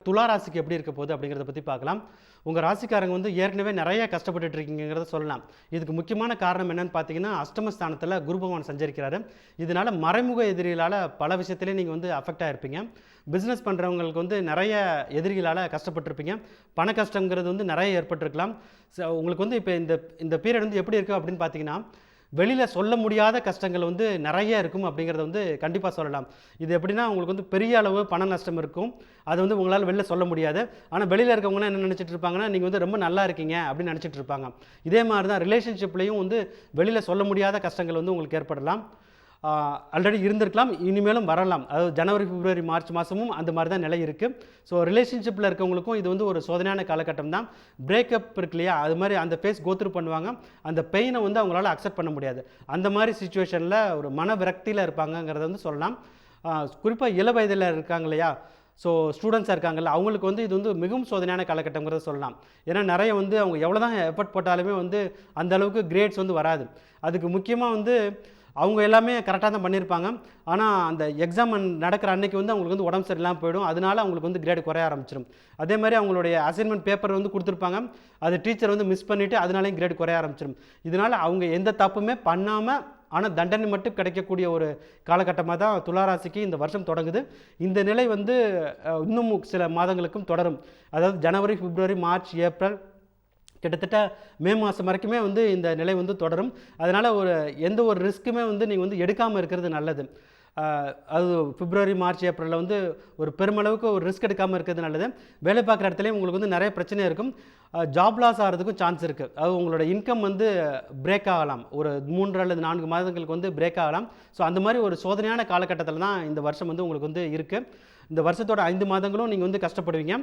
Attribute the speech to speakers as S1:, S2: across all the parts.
S1: துலா ராசிக்கு எப்படி இருக்க போகுது அப்படிங்கிறத பற்றி பார்க்கலாம். உங்கள் ராசிக்காரங்க வந்து ஏற்கனவே நிறைய கஷ்டப்பட்டுட்டு இருக்கீங்கிறத சொல்லலாம். இதுக்கு முக்கியமான காரணம் என்னன்னு பார்த்தீங்கன்னா, அஷ்டமஸ்தானத்தில் குரு பகவான் சஞ்சரிக்கிறாரு. இதனால மறைமுக எதிரிகளால் பல விஷயத்திலே நீங்கள் வந்து அஃபெக்ட் ஆகிருப்பீங்க. பிஸ்னஸ் பண்ணுறவங்களுக்கு வந்து நிறைய எதிரிகளால் கஷ்டப்பட்டுருப்பீங்க. பண கஷ்டங்கிறது வந்து நிறைய ஏற்பட்டிருக்கலாம். உங்களுக்கு வந்து இப்போ இந்த இந்த பீரியட் வந்து எப்படி இருக்குது அப்படின்னு பார்த்தீங்கன்னா, வெளியில் சொல்ல முடியாத கஷ்டங்கள் வந்து நிறைய இருக்கும் அப்படிங்கிறத வந்து கண்டிப்பாக சொல்லலாம். இது எப்படின்னா, உங்களுக்கு வந்து பெரிய அளவு பண நஷ்டம் இருக்கும். அது வந்து உங்களால் வெளில சொல்ல முடியாது. ஆனால் வெளியில் இருக்கவங்களாம் என்ன நினச்சிட்டு இருப்பாங்கன்னா, நீங்கள் வந்து ரொம்ப நல்லா இருக்கீங்க அப்படின்னு நினச்சிட்டு இருப்பாங்க. இதே மாதிரி தான் ரிலேஷன்ஷிப்லேயும் வந்து வெளியில் சொல்ல முடியாத கஷ்டங்கள் வந்து உங்களுக்கு ஏற்படலாம். ஆல்ரெடி இருந்திருக்கலாம், இனிமேலும் வரலாம். அதாவது ஜனவரி, பிப்ரவரி, மார்ச் மாதமும் அந்த மாதிரி தான் நிலை இருக்குது. ஸோ ரிலேஷன்ஷிப்பில் இருக்கவங்களுக்கும் இது வந்து ஒரு சோதனையான காலகட்டம் தான். பிரேக்கப் இருக்கு இல்லையா, அது மாதிரி அந்த ஃபேஸ் கோத்ரூ பண்ணுவாங்க. அந்த பெயினை வந்து அவங்களால அக்செப்ட் பண்ண முடியாது. அந்த மாதிரி சுச்சுவேஷனில் ஒரு மன விரக்தியில் இருப்பாங்கங்கிறத வந்து சொல்லலாம். குறிப்பாக இள வயதில் இருக்காங்க இல்லையா, ஸோ ஸ்டூடெண்ட்ஸாக இருக்காங்கல்ல, அவங்களுக்கு வந்து இது வந்து மிகவும் சோதனையான காலகட்டங்கிறத சொல்லலாம். ஏன்னா நிறைய வந்து அவங்க எவ்வளோ தான் எஃபர்ட் போட்டாலுமே வந்து அந்த அளவுக்கு கிரேட்ஸ் வந்து வராது. அதுக்கு முக்கியமாக வந்து அவங்க எல்லாமே கரெக்டாக தான் பண்ணியிருப்பாங்க. ஆனால் அந்த எக்ஸாம் நடக்கிற அன்னைக்கு வந்து அவங்களுக்கு வந்து உடம்பு சரியில்லாமல் போயிடும். அதனால அவங்களுக்கு வந்து கிரேடு குறைய ஆரம்பிச்சிடும். அதே மாதிரி அவங்களுடைய அசைன்மெண்ட் பேப்பர் வந்து கொடுத்துருப்பாங்க, அது டீச்சர் வந்து மிஸ் பண்ணிவிட்டு அதனாலையும் கிரேடு குறைய ஆரம்பிச்சிடும். இதனால் அவங்க எந்த தப்புமே பண்ணாமல் ஆனால் தண்டனை மட்டும் கிடைக்கக்கூடிய ஒரு காலகட்டமாக தான் துளாராசிக்கு இந்த வருஷம் தொடங்குது. இந்த நிலை வந்து இன்னும் சில மாதங்களுக்கும் தொடரும். அதாவது ஜனவரி, பிப்ரவரி, மார்ச், ஏப்ரல், கிட்டத்தட்ட மே மாதம் வரைக்குமே வந்து இந்த நிலை வந்து தொடரும். அதனால் எந்த ஒரு ரிஸ்க்குமே வந்து நீங்கள் வந்து எடுக்காமல் இருக்கிறது நல்லது. அது பிப்ரவரி, மார்ச், ஏப்ரலில் வந்து ஒரு பெருமளவுக்கு ஒரு ரிஸ்க் எடுக்காமல் இருக்கிறது நல்லது. வேலை பார்க்குற இடத்துலையும் உங்களுக்கு வந்து நிறைய பிரச்சனை இருக்கும். ஜாப் லாஸ் ஆகிறதுக்கும் சான்ஸ் இருக்குது. அது உங்களோட இன்கம் வந்து பிரேக் ஆகலாம். ஒரு 3 அல்லது 4 மாதங்களுக்கு வந்து பிரேக் ஆகலாம். ஸோ அந்த மாதிரி ஒரு சோதனையான காலகட்டத்தில் தான் இந்த வருஷம் வந்து உங்களுக்கு வந்து இருக்குது. இந்த வருஷத்தோட 5 மாதங்களும் நீங்கள் வந்து கஷ்டப்படுவீங்க.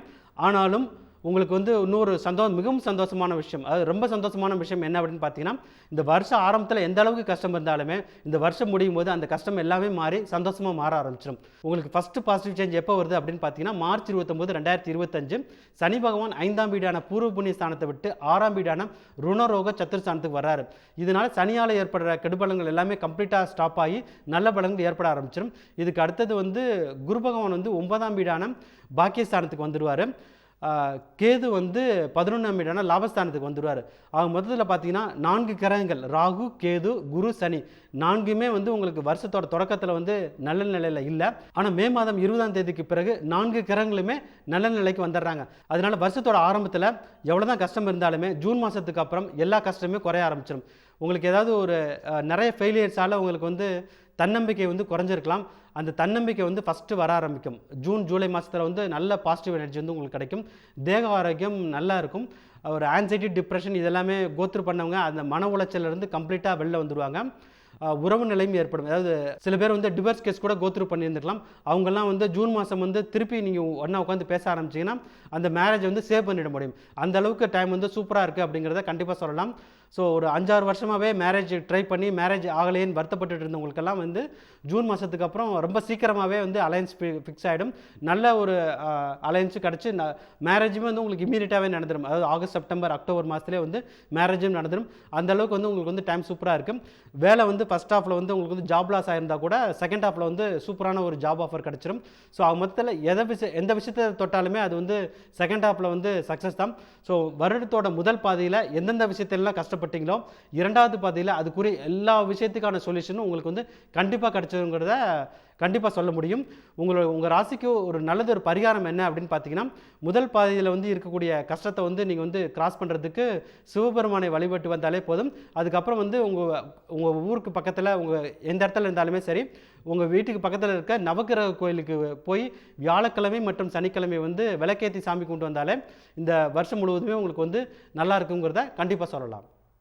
S1: ஆனாலும் உங்களுக்கு வந்து இன்னொரு மிகவும் சந்தோஷமான விஷயம், அது ரொம்ப சந்தோஷமான விஷயம் என்ன அப்படின்னு பார்த்தீங்கன்னா, இந்த வருஷம் ஆரம்பத்தில் எந்த அளவுக்கு கஷ்டம் இருந்தாலுமே இந்த வருஷம் முடியும் போது அந்த கஷ்டம் எல்லாமே மாறி சந்தோஷமாக மாற ஆரம்பிச்சிடும். உங்களுக்கு ஃபஸ்ட்டு பாசிட்டிவ் சேஞ்ச் எப்போ வருது அப்படின்னு பார்த்தீங்கன்னா, மார்ச் 29, 2025 சனி பகவான் 5ஆம் வீடான பூர்வ புண்ணிய ஸ்தானத்தை விட்டு 6ஆம் வீடான ருணரோக சத்துருஸ்தானத்துக்கு வர்றாரு. இதனால் சனியால் ஏற்படுற கெடுபலங்கள் எல்லாமே கம்ப்ளீட்டாக ஸ்டாப் ஆகி நல்ல பலன்கள் ஏற்பட ஆரம்பிச்சிடும். இதுக்கு அடுத்தது வந்து குரு பகவான் வந்து 9ஆம் வீடான பாக்கியஸ்தானத்துக்கு வந்துடுவார். கேது வந்து 11ஆம் வீடான லாபஸ்தானத்துக்கு வந்துடுவார். மொத்தத்தில் பார்த்தீங்கன்னா 4 கிரகங்கள், ராகு, கேது, குரு, சனி, 4மே வந்து உங்களுக்கு வருஷத்தோட தொடக்கத்தில் வந்து நல்ல நிலையில் இல்லை. ஆனால் மே மாதம் 20ஆம் தேதிக்கு பிறகு 4 கிரகங்களுமே நல்ல நிலைக்கு வந்துடுறாங்க. அதனால வருஷத்தோட ஆரம்பத்தில் எவ்வளோ தான் கஷ்டம் இருந்தாலுமே ஜூன் மாதத்துக்கு அப்புறம் எல்லா கஷ்டமே குறைய ஆரம்பிச்சிடும். உங்களுக்கு ஏதாவது ஒரு நிறைய ஃபெயிலியர்ஸால் உங்களுக்கு வந்து தன்னம்பிக்கை வந்து குறைஞ்சிருக்கலாம். அந்த தன்னம்பிக்கை வந்து ஃபஸ்ட்டு வர ஆரம்பிக்கும். ஜூன், ஜூலை மாதத்தில் வந்து நல்ல பாசிட்டிவ் எனர்ஜி வந்து உங்களுக்கு கிடைக்கும். தேக ஆரோக்கியம் நல்லா இருக்கும். ஒரு ஆன்சைட்டி, டிப்ரெஷன் இதெல்லாமே கோத்ரூ பண்ணவங்க அந்த மன உளைச்சலிருந்து கம்ப்ளீட்டாக வெளில வந்துடுவாங்க. உறவு நிலையும் ஏற்படும். அதாவது சில பேர் வந்து டிவோர்ஸ் கேஸ் கூட கோத்ரூ பண்ணியிருந்துக்கலாம். அவங்கெல்லாம் வந்து ஜூன் மாதம் வந்து திருப்பி நீங்கள் ஒன்றா உட்காந்து பேச ஆரம்பிச்சிங்கன்னா அந்த மேரேஜை வந்து சேவ் பண்ணிட முடியும். அந்த அளவுக்கு டைம் வந்து சூப்பராக இருக்குது அப்படிங்கிறத கண்டிப்பாக சொல்லலாம். ஸோ ஒரு 5-6 வருஷமாகவே மேரேஜ் ட்ரை பண்ணி மேரேஜ் ஆகலேன்னு வருத்தப்பட்டு இருந்தவங்களுக்கெல்லாம் வந்து ஜூன் மாதத்துக்கு அப்புறம் ரொம்ப சீக்கிரமாகவே வந்து அலையன்ஸ் ஃபிக்ஸ் ஆகிடும். நல்ல ஒரு அலையன்ஸும் கிடச்சி மேரேஜுமே வந்து உங்களுக்கு இம்மீடியட்டாகவே நடந்துடும். அதாவது ஆகஸ்ட், செப்டம்பர், அக்டோபர் மாதத்துலேயே வந்து மேரேஜும் நடந்துடும். அந்தளவுக்கு வந்து உங்களுக்கு வந்து டைம் சூப்பராக இருக்கும். வேலை வந்து ஃபஸ்ட் ஹாஃபில் வந்து உங்களுக்கு வந்து ஜாப் லாஸ் ஆயிருந்தால் கூட செகண்ட் ஹாஃபில் வந்து சூப்பரான ஒரு ஜாப் ஆஃபர் கிடச்சிடும். ஸோ மொத்தத்தில் எந்த விஷயத்தை தொட்டாலுமே அது வந்து செகண்ட் ஹாஃபில் வந்து சக்ஸஸ் தான். ஸோ வருடத்தோட முதல் பாதியில் எந்தெந்த விஷயத்திலலாம் கஷ்டப்பட்டீங்களோ, 2வது பாதியில் அதுக்குரிய எல்லா விஷயத்துக்கான சொல்யூஷனும் உங்களுக்கு வந்து கண்டிப்பாக கிடச்சிருங்கிறத கண்டிப்பாக சொல்ல முடியும். உங்கள் ராசிக்கு ஒரு நல்லது ஒரு பரிகாரம் என்ன அப்படின்னு பார்த்தீங்கன்னா, முதல் பாதியில் வந்து இருக்கக்கூடிய கஷ்டத்தை வந்து நீங்கள் வந்து கிராஸ் பண்ணுறதுக்கு சிவபெருமானை வழிபட்டு வந்தாலே போதும். அதுக்கப்புறம் வந்து உங்கள் ஊருக்கு பக்கத்தில் எந்த இடத்துல இருந்தாலுமே சரி, உங்கள் வீட்டுக்கு பக்கத்தில் இருக்க நவக்கிரக கோயிலுக்கு போய் வியாழக்கிழமை மற்றும் சனிக்கிழமை வந்து விளக்கேற்றி சாமி கொண்டு வந்தாலே இந்த வருஷம் முழுவதுமே உங்களுக்கு வந்து நல்லா இருக்குங்கிறத கண்டிப்பாக சொல்லலாம்.